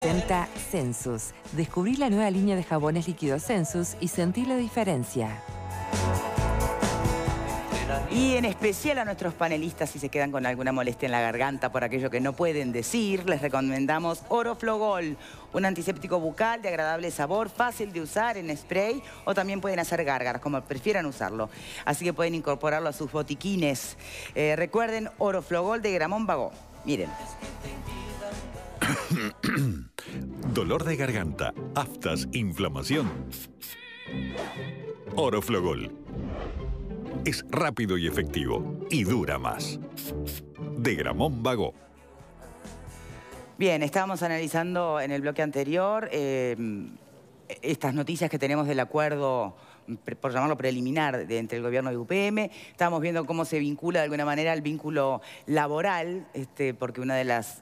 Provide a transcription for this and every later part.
Presenta Sensus. Descubrí la nueva línea de jabones líquidos Sensus y sentí la diferencia. Y en especial a nuestros panelistas, si se quedan con alguna molestia en la garganta por aquello que no pueden decir, les recomendamos Oroflogol, un antiséptico bucal de agradable sabor, fácil de usar en spray o también pueden hacer gárgaras, como prefieran usarlo. Así que pueden incorporarlo a sus botiquines. Recuerden, Oroflogol de Gramont Bagó. Miren. Dolor de garganta, aftas, inflamación. Oroflogol. Es rápido y efectivo y dura más. De Gramont Bagó. Bien, estábamos analizando en el bloque anterior estas noticias que tenemos del acuerdo, por llamarlo preliminar, entre el gobierno y UPM. Estábamos viendo cómo se vincula de alguna manera el vínculo laboral, porque una de las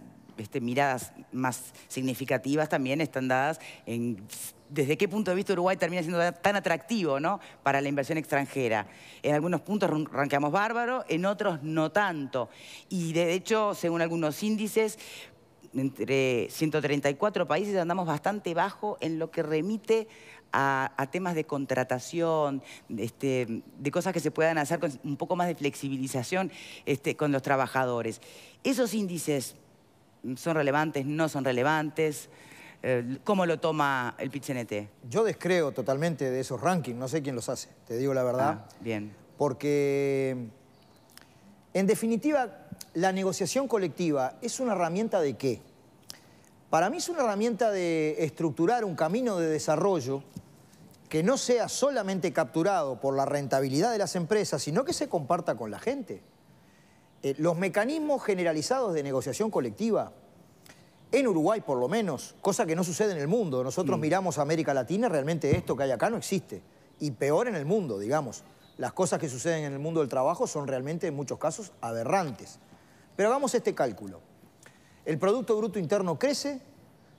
miradas más significativas también están dadas en desde qué punto de vista Uruguay termina siendo tan atractivo, ¿no?, para la inversión extranjera. En algunos puntos ranqueamos bárbaro, en otros no tanto. Y de hecho, según algunos índices, entre 134 países andamos bastante bajo en lo que remite a temas de contratación, de cosas que se puedan hacer con un poco más de flexibilización con los trabajadores. ¿Esos índices son relevantes, no son relevantes? ¿Cómo lo toma el PIT-CNT? Yo descreo totalmente de esos rankings, no sé quién los hace, te digo la verdad. Bien. Porque, en definitiva, la negociación colectiva es una herramienta ¿de qué? Para mí es una herramienta de estructurar un camino de desarrollo que no sea solamente capturado por la rentabilidad de las empresas, sino que se comparta con la gente. Los mecanismos generalizados de negociación colectiva, en Uruguay por lo menos, cosa que no sucede en el mundo. Nosotros miramos a América Latina, realmente esto que hay acá no existe. Y peor en el mundo, digamos. Las cosas que suceden en el mundo del trabajo son realmente en muchos casos aberrantes. Pero hagamos este cálculo. El Producto Bruto Interno crece,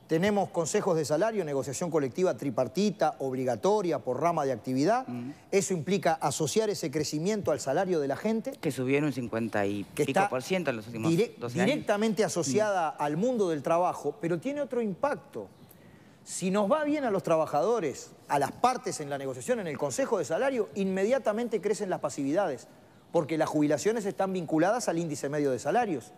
tenemos consejos de salario, negociación colectiva tripartita, obligatoria por rama de actividad. Eso implica asociar ese crecimiento al salario de la gente. Que subieron un 50 y pico% en los últimos 12 años. Directamente asociada al mundo del trabajo, pero tiene otro impacto. Si nos va bien a los trabajadores, a las partes en la negociación, en el consejo de salario, inmediatamente crecen las pasividades, porque las jubilaciones están vinculadas al índice medio de salarios.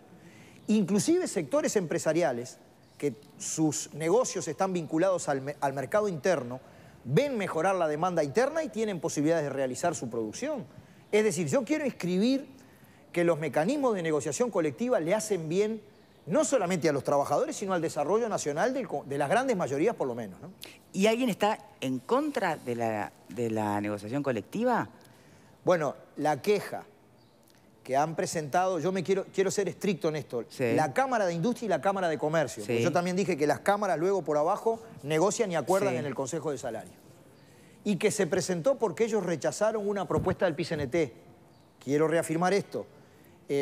Inclusive sectores empresariales que sus negocios están vinculados al mercado interno, ven mejorar la demanda interna y tienen posibilidades de realizar su producción. Es decir, yo quiero inscribir que los mecanismos de negociación colectiva le hacen bien no solamente a los trabajadores, sino al desarrollo nacional de las grandes mayorías por lo menos, ¿no? ¿Y alguien está en contra de la negociación colectiva? Bueno, la queja que han presentado, yo quiero ser estricto en esto, sí, la Cámara de Industria y la Cámara de Comercio. Sí. Yo también dije que las cámaras luego por abajo negocian y acuerdan, sí, en el Consejo de Salario. Y que se presentó porque ellos rechazaron una propuesta del PIT-CNT. Quiero reafirmar esto.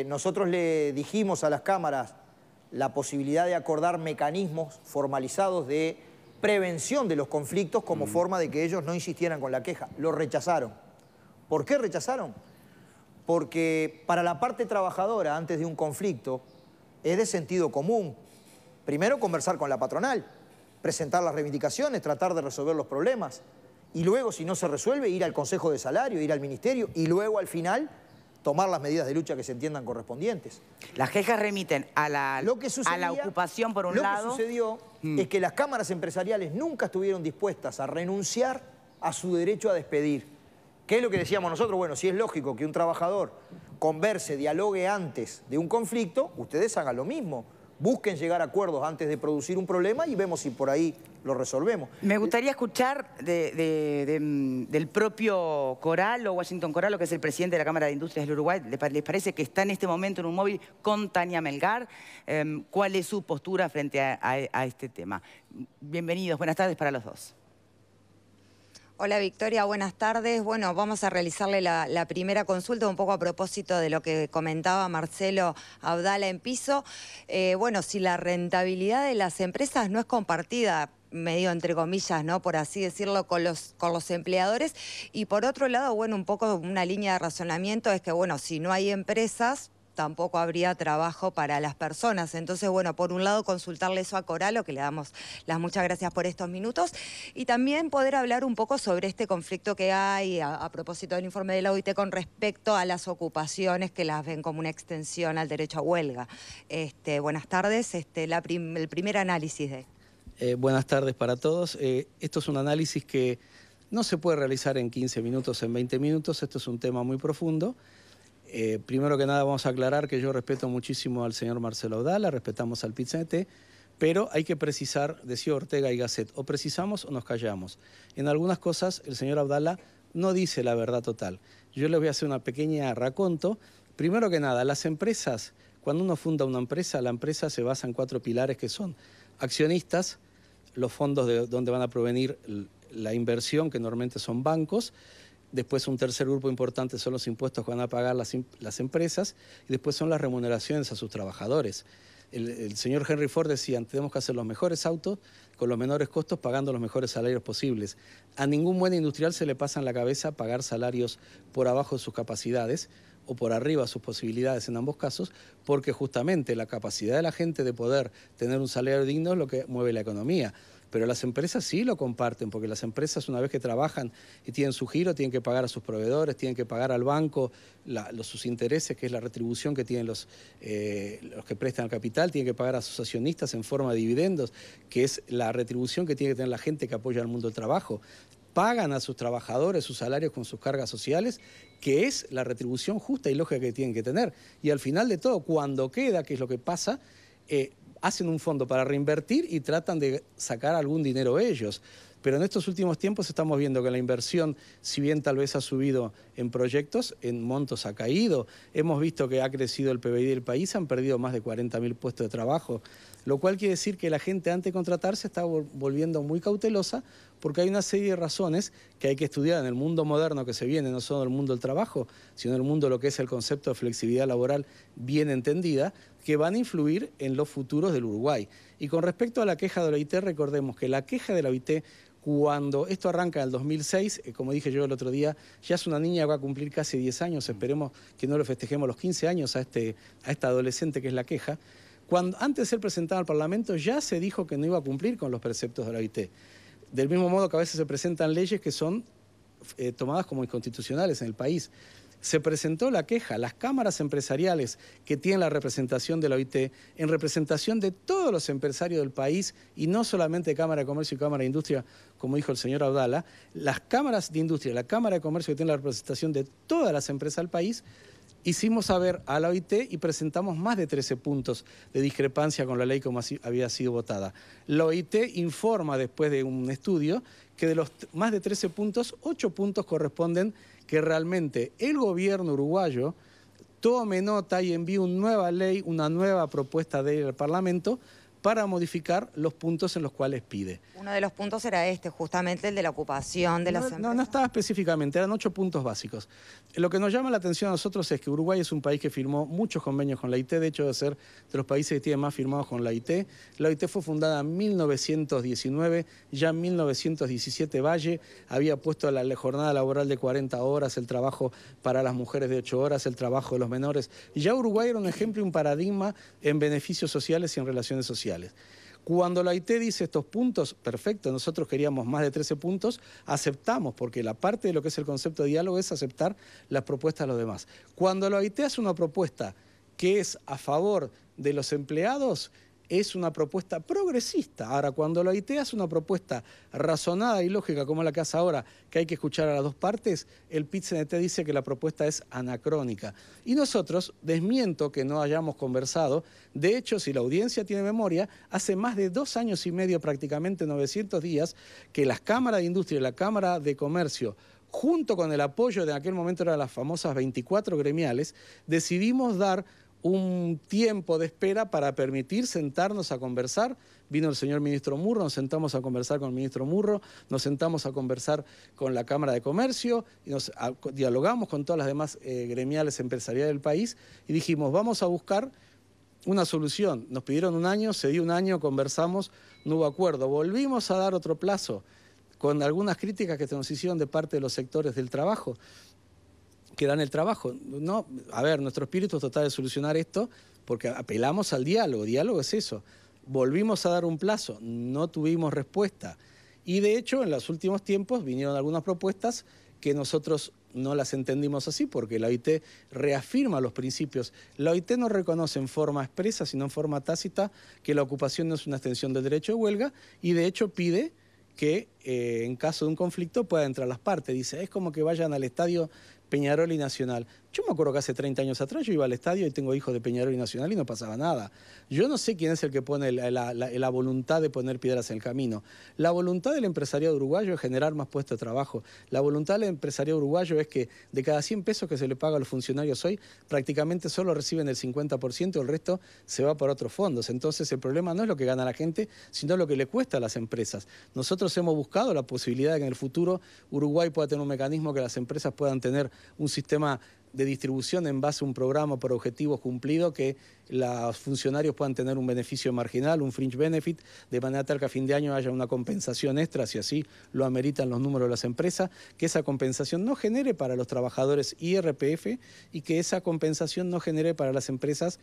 Nosotros le dijimos a las cámaras la posibilidad de acordar mecanismos formalizados de prevención de los conflictos como forma de que ellos no insistieran con la queja. Lo rechazaron. ¿Por qué rechazaron? Porque para la parte trabajadora, antes de un conflicto, es de sentido común. Primero, conversar con la patronal, presentar las reivindicaciones, tratar de resolver los problemas. Y luego, si no se resuelve, ir al Consejo de Salario, ir al Ministerio y luego, al final, tomar las medidas de lucha que se entiendan correspondientes. Las quejas remiten a la ocupación, por un lado. Lo que sucedió es que las cámaras empresariales nunca estuvieron dispuestas a renunciar a su derecho a despedir. ¿Qué es lo que decíamos nosotros? Bueno, si es lógico que un trabajador converse, dialogue antes de un conflicto, ustedes hagan lo mismo. Busquen llegar a acuerdos antes de producir un problema y vemos si por ahí lo resolvemos. Me gustaría escuchar del propio Coralo, Washington Coralo, que es el presidente de la Cámara de Industrias del Uruguay. ¿Les parece que está en este momento en un móvil con Tania Melgar? ¿Cuál es su postura frente a este tema? Bienvenidos, buenas tardes para los dos. Hola Victoria, buenas tardes. Bueno, vamos a realizarle la primera consulta un poco a propósito de lo que comentaba Marcelo Abdala en piso. Bueno, si la rentabilidad de las empresas no es compartida, medio entre comillas, ¿no?, por así decirlo, con los empleadores. Y por otro lado, bueno, un poco una línea de razonamiento es que, bueno, si no hay empresas, tampoco habría trabajo para las personas. Entonces, bueno, por un lado consultarle eso a Coralo, que le damos las muchas gracias por estos minutos, y también poder hablar un poco sobre este conflicto que hay a propósito del informe de la OIT con respecto a las ocupaciones que las ven como una extensión al derecho a huelga. Buenas tardes, el primer análisis de... Buenas tardes para todos. Esto es un análisis que no se puede realizar en 15 minutos, en 20 minutos. Esto es un tema muy profundo. Primero que nada vamos a aclarar que yo respeto muchísimo al señor Marcelo Abdala, respetamos al PIT-CNT, pero hay que precisar, decía Ortega y Gasset, o precisamos o nos callamos. En algunas cosas el señor Abdala no dice la verdad total. Yo les voy a hacer una pequeña raconto. Primero que nada, las empresas, cuando uno funda una empresa, la empresa se basa en 4 pilares que son accionistas, los fondos de donde van a provenir la inversión, que normalmente son bancos. Después un tercer grupo importante son los impuestos que van a pagar las empresas, y después son las remuneraciones a sus trabajadores. El señor Henry Ford decía, tenemos que hacer los mejores autos con los menores costos, pagando los mejores salarios posibles. A ningún buen industrial se le pasa en la cabeza pagar salarios por abajo de sus capacidades o por arriba de sus posibilidades en ambos casos, porque justamente la capacidad de la gente de poder tener un salario digno es lo que mueve la economía. Pero las empresas sí lo comparten, porque las empresas, una vez que trabajan y tienen su giro, tienen que pagar a sus proveedores, tienen que pagar al banco sus intereses, que es la retribución que tienen los que prestan el capital, tienen que pagar a sus accionistas en forma de dividendos, que es la retribución que tiene que tener la gente que apoya al mundo del trabajo. Pagan a sus trabajadores sus salarios con sus cargas sociales, que es la retribución justa y lógica que tienen que tener. Y al final de todo, cuando queda, que es lo que pasa, hacen un fondo para reinvertir y tratan de sacar algún dinero ellos. Pero en estos últimos tiempos estamos viendo que la inversión, si bien tal vez ha subido en proyectos, en montos ha caído. Hemos visto que ha crecido el PBI del país, han perdido más de 40.000 puestos de trabajo, lo cual quiere decir que la gente antes de contratarse está volviendo muy cautelosa, porque hay una serie de razones que hay que estudiar en el mundo moderno que se viene, no solo en el mundo del trabajo, sino en el mundo de lo que es el concepto de flexibilidad laboral bien entendida, que van a influir en los futuros del Uruguay. Y con respecto a la queja de la OIT, recordemos que la queja de la OIT, cuando esto arranca en el 2006, como dije yo el otro día, ya es una niña que va a cumplir casi 10 años, esperemos que no le festejemos los 15 años a esta adolescente que es la queja. Antes de ser presentada al Parlamento ya se dijo que no iba a cumplir con los preceptos de la OIT. Del mismo modo que a veces se presentan leyes que son tomadas como inconstitucionales en el país. Se presentó la queja, las cámaras empresariales que tienen la representación de la OIT, en representación de todos los empresarios del país, y no solamente Cámara de Comercio y Cámara de Industria, como dijo el señor Abdala, las cámaras de industria, la Cámara de Comercio que tiene la representación de todas las empresas del país, hicimos saber a la OIT y presentamos más de 13 puntos de discrepancia con la ley como había sido votada. La OIT informa, después de un estudio, que de los más de 13 puntos, 8 puntos corresponden que realmente el gobierno uruguayo tome nota y envíe una nueva ley, una nueva propuesta de ley al Parlamento para modificar los puntos en los cuales pide. Uno de los puntos era justamente el de la ocupación de las empresas. No estaba específicamente, eran 8 puntos básicos. Lo que nos llama la atención a nosotros es que Uruguay es un país que firmó muchos convenios con la OIT, de hecho de ser de los países que tienen más firmados con la OIT. La OIT fue fundada en 1919, ya en 1917 Valle había puesto la jornada laboral de 40 horas, el trabajo para las mujeres de 8 horas, el trabajo de los menores. Ya Uruguay era un ejemplo y un paradigma en beneficios sociales y en relaciones sociales. Cuando la OIT dice estos puntos, perfecto, nosotros queríamos más de 13 puntos, aceptamos, porque la parte de lo que es el concepto de diálogo es aceptar las propuestas de los demás. Cuando la OIT hace una propuesta que es a favor de los empleados, es una propuesta progresista. Ahora, cuando la OIT hace una propuesta razonada y lógica como la que hace ahora, que hay que escuchar a las dos partes, el PIT-CNT dice que la propuesta es anacrónica. Y nosotros, desmiento que no hayamos conversado, de hecho, si la audiencia tiene memoria, hace más de 2 años y medio, prácticamente 900 días, que las cámaras de industria y la Cámara de Comercio, junto con el apoyo de aquel momento eran las famosas 24 gremiales, decidimos dar un tiempo de espera para permitir sentarnos a conversar. Vino el señor ministro Murro, nos sentamos a conversar con el ministro Murro, nos sentamos a conversar con la Cámara de Comercio, y dialogamos con todas las demás gremiales empresariales del país y dijimos, vamos a buscar una solución. Nos pidieron 1 año, se dio 1 año, conversamos, no hubo acuerdo. Volvimos a dar otro plazo con algunas críticas que se nos hicieron de parte de los sectores del trabajo. que dan el trabajo. No, a ver, nuestro espíritu es tratar de solucionar esto porque apelamos al diálogo. Diálogo es eso. Volvimos a dar un plazo, no tuvimos respuesta. Y de hecho, en los últimos tiempos vinieron algunas propuestas que nosotros no las entendimos así, porque la OIT reafirma los principios. La OIT no reconoce en forma expresa, sino en forma tácita, que la ocupación no es una extensión del derecho de huelga, y de hecho pide que en caso de un conflicto puedan entrar las partes. Dice, es como que vayan al estadio Peñarol y Nacional. Yo me acuerdo que hace 30 años atrás yo iba al estadio y tengo hijos de Peñarol y Nacional y no pasaba nada. Yo no sé quién es el que pone la voluntad de poner piedras en el camino. La voluntad del empresariado uruguayo es generar más puestos de trabajo. La voluntad del empresariado uruguayo es que de cada 100 pesos que se le paga a los funcionarios hoy, prácticamente solo reciben el 50%, el resto se va por otros fondos. Entonces el problema no es lo que gana la gente, sino lo que le cuesta a las empresas. Nosotros hemos buscado la posibilidad de que en el futuro Uruguay pueda tener un mecanismo que las empresas puedan tener un sistema de distribución en base a un programa por objetivos cumplidos, que los funcionarios puedan tener un beneficio marginal, un fringe benefit, de manera tal que a fin de año haya una compensación extra, si así lo ameritan los números de las empresas, que esa compensación no genere para los trabajadores IRPF y que esa compensación no genere para las empresas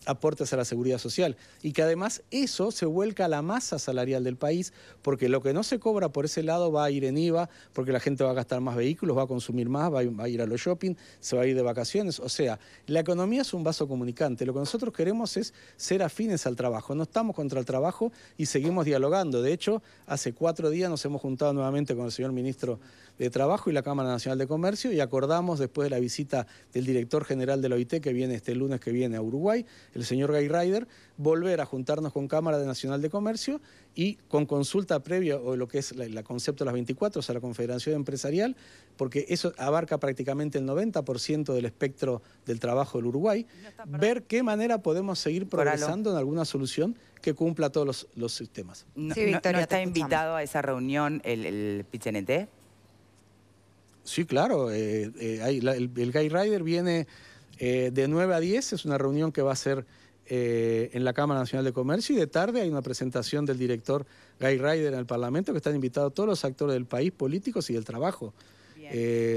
aportes a la seguridad social, y que además eso se vuelca a la masa salarial del país, porque lo que no se cobra por ese lado va a ir en IVA, porque la gente va a gastar más vehículos, va a consumir más, va a ir a los shopping, se va a ir de vacaciones. O sea, la economía es un vaso comunicante. Lo que nosotros queremos es ser afines al trabajo. No estamos contra el trabajo y seguimos dialogando. De hecho, hace 4 días nos hemos juntado nuevamente con el señor ministro de Trabajo y la Cámara Nacional de Comercio, y acordamos, después de la visita del director general de la OIT, que viene este lunes que viene a Uruguay, el señor Guy Ryder, volver a juntarnos con Cámara Nacional de Comercio y con consulta previa, o lo que es el concepto de las 24, o sea, la Confederación Empresarial, porque eso abarca prácticamente el 90% del espectro del trabajo del Uruguay, ver qué manera podemos seguir progresando en alguna solución que cumpla todos los sistemas. Sí, Victoria, ¿no está invitado a esa reunión el PIT-CNT? Sí, claro. El Guy Ryder viene de 9 a 10, es una reunión que va a ser en la Cámara Nacional de Comercio, y de tarde hay una presentación del director Guy Ryder en el Parlamento, que están invitados todos los actores del país, políticos y del trabajo.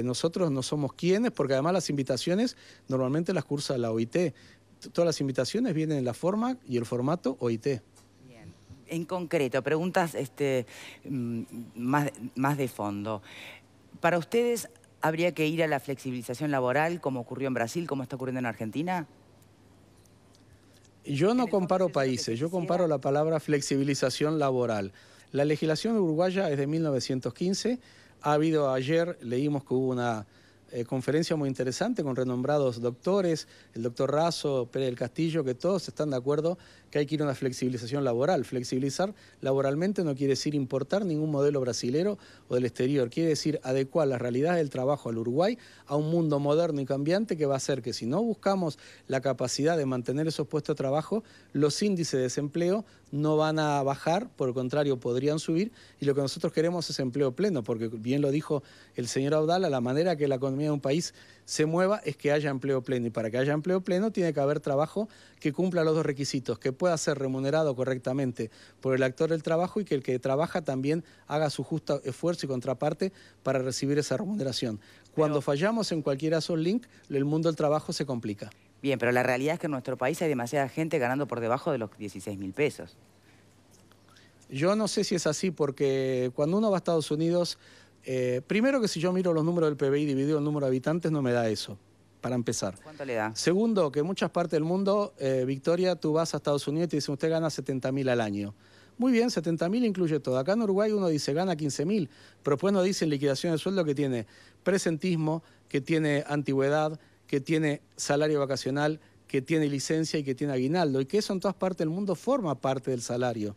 Nosotros no somos quienes, porque además las invitaciones normalmente las cursa la OIT. Todas las invitaciones vienen en la forma y el formato OIT. Bien. En concreto, preguntas más de fondo. ¿Para ustedes habría que ir a la flexibilización laboral como ocurrió en Brasil, como está ocurriendo en Argentina? Yo no comparo países, yo comparo la palabra flexibilización laboral. La legislación uruguaya es de 1915. Ha habido ayer, leímos que hubo una conferencia muy interesante con renombrados doctores, el doctor Razo, Pérez del Castillo, que todos están de acuerdo que hay que ir a una flexibilización laboral. Flexibilizar laboralmente no quiere decir importar ningún modelo brasilero o del exterior, quiere decir adecuar las realidades del trabajo al Uruguay a un mundo moderno y cambiante, que va a hacer que si no buscamos la capacidad de mantener esos puestos de trabajo, los índices de desempleo no van a bajar, por el contrario podrían subir, y lo que nosotros queremos es empleo pleno, porque bien lo dijo el señor Abdala, la manera que la economía de un país se mueva es que haya empleo pleno, y para que haya empleo pleno tiene que haber trabajo que cumpla los dos requisitos, que pueda ser remunerado correctamente por el actor del trabajo y que el que trabaja también haga su justo esfuerzo y contraparte para recibir esa remuneración. Cuando fallamos en cualquiera de esos links, el mundo del trabajo se complica. Bien, pero la realidad es que en nuestro país hay demasiada gente ganando por debajo de los 16.000 pesos. Yo no sé si es así, porque cuando uno va a Estados Unidos, primero que si yo miro los números del PBI dividido el número de habitantes, no me da eso, para empezar. ¿Cuánto le da? Segundo, que en muchas partes del mundo, Victoria, tú vas a Estados Unidos y te dicen, usted gana 70.000 al año. Muy bien, 70.000 incluye todo. Acá en Uruguay uno dice, gana 15.000, pero después nos dicen liquidación de sueldo que tiene presentismo, que tiene antigüedad, que tiene salario vacacional, que tiene licencia y que tiene aguinaldo, y que eso en todas partes del mundo forma parte del salario.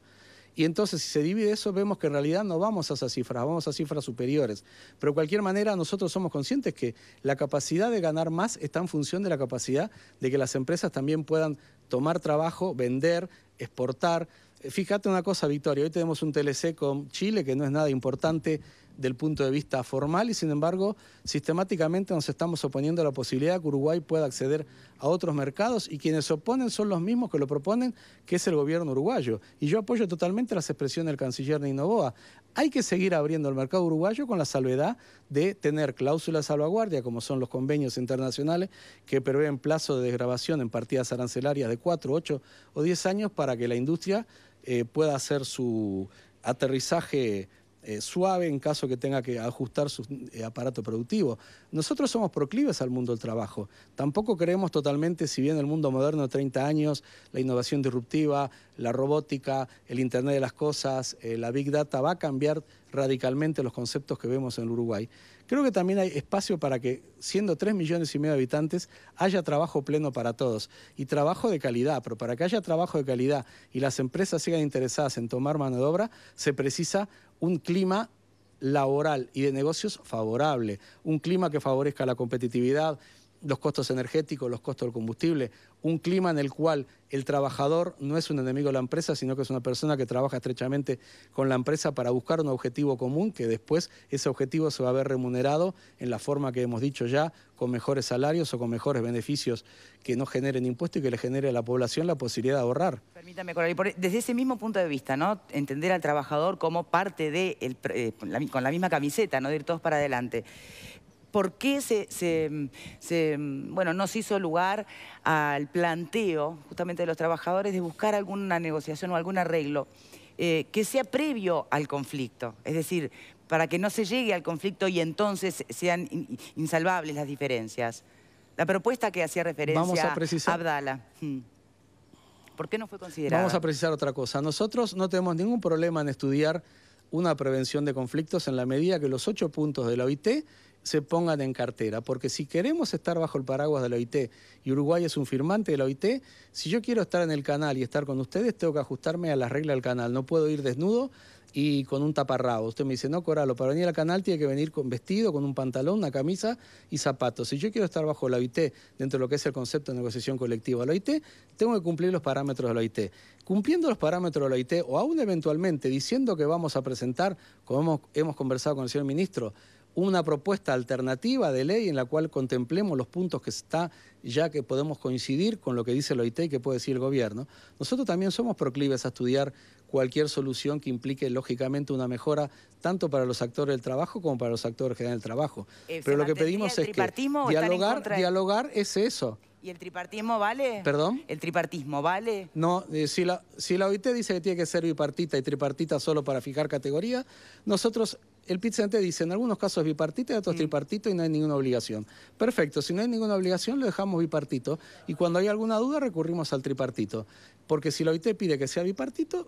Y entonces, si se divide eso, vemos que en realidad no vamos a esas cifras, vamos a cifras superiores. Pero de cualquier manera, nosotros somos conscientes que la capacidad de ganar más está en función de la capacidad de que las empresas también puedan tomar trabajo, vender, exportar. Fíjate una cosa, Victoria, hoy tenemos un TLC con Chile, que no es nada importante, del punto de vista formal y, sin embargo, sistemáticamente nos estamos oponiendo a la posibilidad de que Uruguay pueda acceder a otros mercados y quienes se oponen son los mismos que lo proponen, que es el gobierno uruguayo. Y yo apoyo totalmente las expresiones del canciller Ney Noboa. Hay que seguir abriendo el mercado uruguayo con la salvedad de tener cláusulas de salvaguardia, como son los convenios internacionales, que prevén plazo de desgravación en partidas arancelarias de 4, 8 o 10 años para que la industria pueda hacer su aterrizaje suave en caso que tenga que ajustar su aparato productivo. Nosotros somos proclives al mundo del trabajo. Tampoco creemos totalmente, si bien el mundo moderno de 30 años, la innovación disruptiva, la robótica, el Internet de las cosas, la Big Data va a cambiar radicalmente los conceptos que vemos en el Uruguay. Creo que también hay espacio para que, siendo 3,5 millones de habitantes, haya trabajo pleno para todos y trabajo de calidad. Pero para que haya trabajo de calidad y las empresas sigan interesadas en tomar mano de obra, se precisa un clima laboral y de negocios favorable, un clima que favorezca la competitividad, los costos energéticos, los costos del combustible, un clima en el cual el trabajador no es un enemigo de la empresa, sino que es una persona que trabaja estrechamente con la empresa para buscar un objetivo común, que después ese objetivo se va a ver remunerado en la forma que hemos dicho ya, con mejores salarios o con mejores beneficios que no generen impuestos y que le genere a la población la posibilidad de ahorrar. Permítame, Coral, desde ese mismo punto de vista, ¿no? Entender al trabajador como parte de, con la misma camiseta, ¿no? De ir todos para adelante. ¿Por qué no se hizo lugar al planteo justamente de los trabajadores de buscar alguna negociación o algún arreglo que sea previo al conflicto? Es decir, para que no se llegue al conflicto y entonces sean insalvables las diferencias. La propuesta que hacía referencia a Abdala, ¿por qué no fue considerada? Vamos a precisar otra cosa. Nosotros no tenemos ningún problema en estudiar una prevención de conflictos en la medida que los 8 puntos de la OIT se pongan en cartera, porque si queremos estar bajo el paraguas de la OIT y Uruguay es un firmante de la OIT, si yo quiero estar en el canal y estar con ustedes, tengo que ajustarme a las reglas del canal, no puedo ir desnudo y con un taparrabo. Usted me dice, no, Coralo, para venir al canal tiene que venir con vestido, con un pantalón, una camisa y zapatos. Si yo quiero estar bajo la OIT, dentro de lo que es el concepto de negociación colectiva de la OIT, tengo que cumplir los parámetros de la OIT. Cumpliendo los parámetros de la OIT, o aún eventualmente diciendo que vamos a presentar, como hemos conversado con el señor ministro, una propuesta alternativa de ley en la cual contemplemos los puntos que está, ya que podemos coincidir con lo que dice la OIT y que puede decir el gobierno. Nosotros también somos proclives a estudiar cualquier solución que implique, lógicamente, una mejora tanto para los actores del trabajo como para los actores que dan el trabajo. Pero lo que pedimos es que dialogar es eso. ¿Y el tripartismo vale? ¿Perdón? ¿El tripartismo vale? No, si la OIT dice que tiene que ser bipartita y tripartita solo para fijar categoría, nosotros, el PIT-CNT dice en algunos casos bipartita y otros tripartito y no hay ninguna obligación. Perfecto, si no hay ninguna obligación lo dejamos bipartito y cuando hay alguna duda recurrimos al tripartito. Porque si la OIT pide que sea bipartito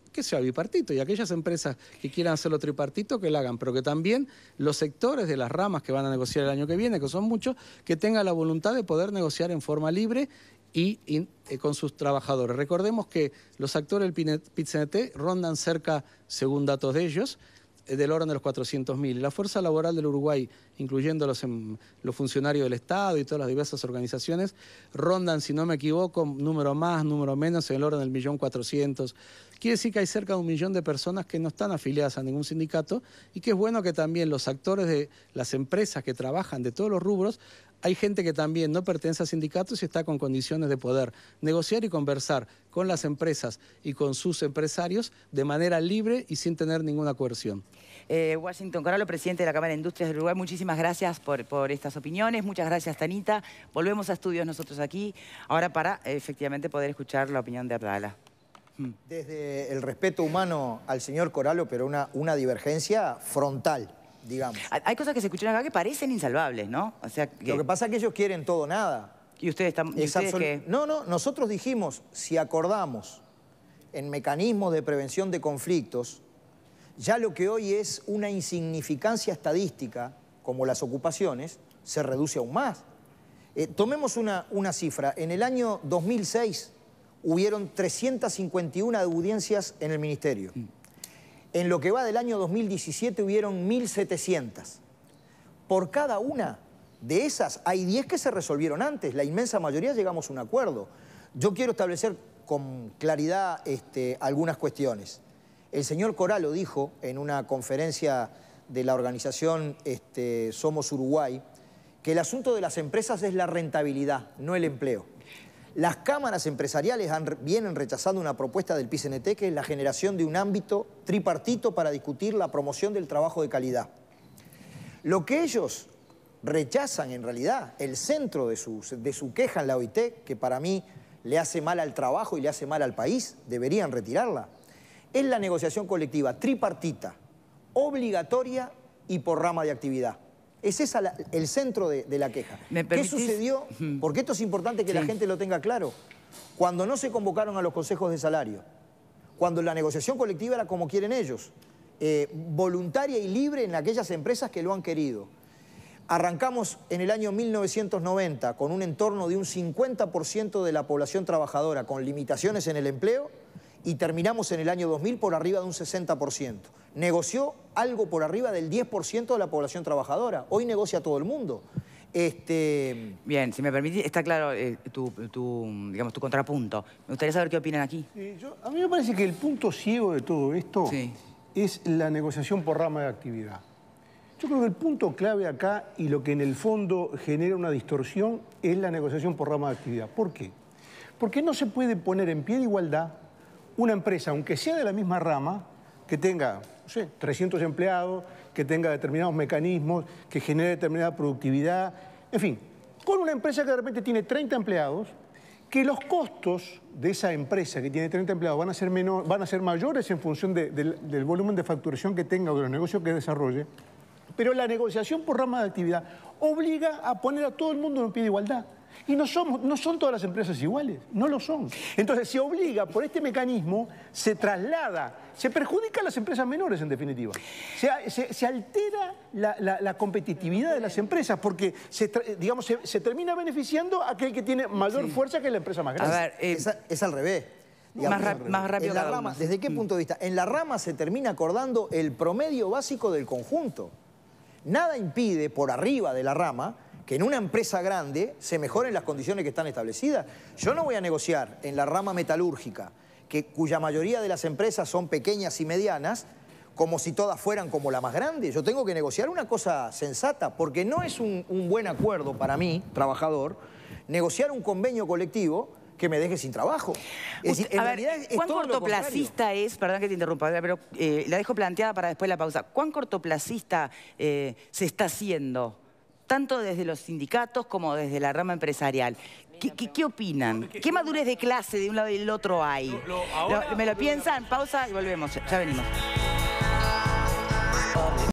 y aquellas empresas que quieran hacerlo tripartito que lo hagan, pero que también los sectores de las ramas que van a negociar el año que viene, que son muchos, que tengan la voluntad de poder negociar en forma libre y con sus trabajadores. Recordemos que los actores del PIT-CNT rondan cerca, según datos de ellos, del orden de los 400.000. La fuerza laboral del Uruguay, incluyendo los funcionarios del Estado y todas las diversas organizaciones, rondan, si no me equivoco, número más, número menos, en el orden del 1.400.000. Quiere decir que hay cerca de 1 millón de personas que no están afiliadas a ningún sindicato y que es bueno que también los actores de las empresas que trabajan de todos los rubros, hay gente que también no pertenece a sindicatos y está con condiciones de poder negociar y conversar con las empresas y con sus empresarios de manera libre y sin tener ninguna coerción. Washington Coralo, presidente de la Cámara de Industrias del Uruguay, muchísimas gracias por estas opiniones. Muchas gracias, Tanita. Volvemos a estudios nosotros aquí, ahora para efectivamente poder escuchar la opinión de Abdala. Desde el respeto humano al señor Coralo, pero una divergencia frontal, digamos. Hay cosas que se escuchan acá que parecen insalvables, ¿no? O sea, Lo que pasa es que ellos quieren todo o nada. ¿Y ustedes están...? No, nosotros dijimos, si acordamos en mecanismos de prevención de conflictos, ya lo que hoy es una insignificancia estadística, como las ocupaciones, se reduce aún más. Tomemos una cifra. En el año 2006 hubieron 351 audiencias en el Ministerio. En lo que va del año 2017 hubieron 1.700. Por cada una de esas hay 10 que se resolvieron antes. La inmensa mayoría llegamos a un acuerdo. Yo quiero establecer con claridad algunas cuestiones. El señor Coralo dijo en una conferencia de la organización Somos Uruguay, que el asunto de las empresas es la rentabilidad, no el empleo. Las cámaras empresariales vienen rechazando una propuesta del PICNT, que es la generación de un ámbito tripartito para discutir la promoción del trabajo de calidad. Lo que ellos rechazan, en realidad, el centro de su queja en la OIT, que para mí le hace mal al trabajo y le hace mal al país, deberían retirarla, es la negociación colectiva tripartita, obligatoria y por rama de actividad. Es esa el centro de la queja. ¿Qué sucedió? Porque esto es importante que la gente lo tenga claro. Cuando no se convocaron a los consejos de salario, cuando la negociación colectiva era como quieren ellos, voluntaria y libre en aquellas empresas que lo han querido. Arrancamos en el año 1990 con un entorno de un 50% de la población trabajadora con limitaciones en el empleo y terminamos en el año 2000 por arriba de un 60%. Negoció algo por arriba del 10% de la población trabajadora. Hoy negocia todo el mundo. Bien, si me permitís, está claro digamos, tu contrapunto. Me gustaría saber qué opinan aquí. A mí me parece que el punto ciego de todo esto es la negociación por rama de actividad. Yo creo que el punto clave acá y lo que en el fondo genera una distorsión es la negociación por rama de actividad. ¿Por qué? Porque no se puede poner en pie de igualdad una empresa, aunque sea de la misma rama, que tenga, no sé, 300 empleados, que tenga determinados mecanismos, que genere determinada productividad, en fin, con una empresa que de repente tiene 30 empleados, que los costos de esa empresa que tiene 30 empleados van a ser mayores en función del volumen de facturación que tenga o de los negocios que desarrolle, pero la negociación por rama de actividad obliga a poner a todo el mundo en pie de igualdad. Y no son todas las empresas iguales, no lo son. Entonces se obliga, por este mecanismo, se traslada, se perjudica a las empresas menores en definitiva. Se altera la competitividad de las empresas porque se termina beneficiando a aquel que tiene mayor fuerza que la empresa más grande. A ver, es al revés. Digamos, más rápido en la rama, ¿desde qué punto de vista? En la rama se termina acordando el promedio básico del conjunto. Nada impide, por arriba de la rama, que en una empresa grande se mejoren las condiciones que están establecidas. Yo no voy a negociar en la rama metalúrgica, cuya mayoría de las empresas son pequeñas y medianas, como si todas fueran como la más grande. Yo tengo que negociar una cosa sensata, porque no es un buen acuerdo para mí, trabajador, negociar un convenio colectivo que me deje sin trabajo. Es decir, en realidad es ¿cuán todo lo cortoplacista es? Perdón que te interrumpa, pero la dejo planteada para después la pausa. ¿Cuán cortoplacista se está haciendo? Tanto desde los sindicatos como desde la rama empresarial. ¿Qué opinan? ¿Qué madurez de clase de un lado y del otro hay? ¿Me lo piensan? Pausa y volvemos. Ya venimos.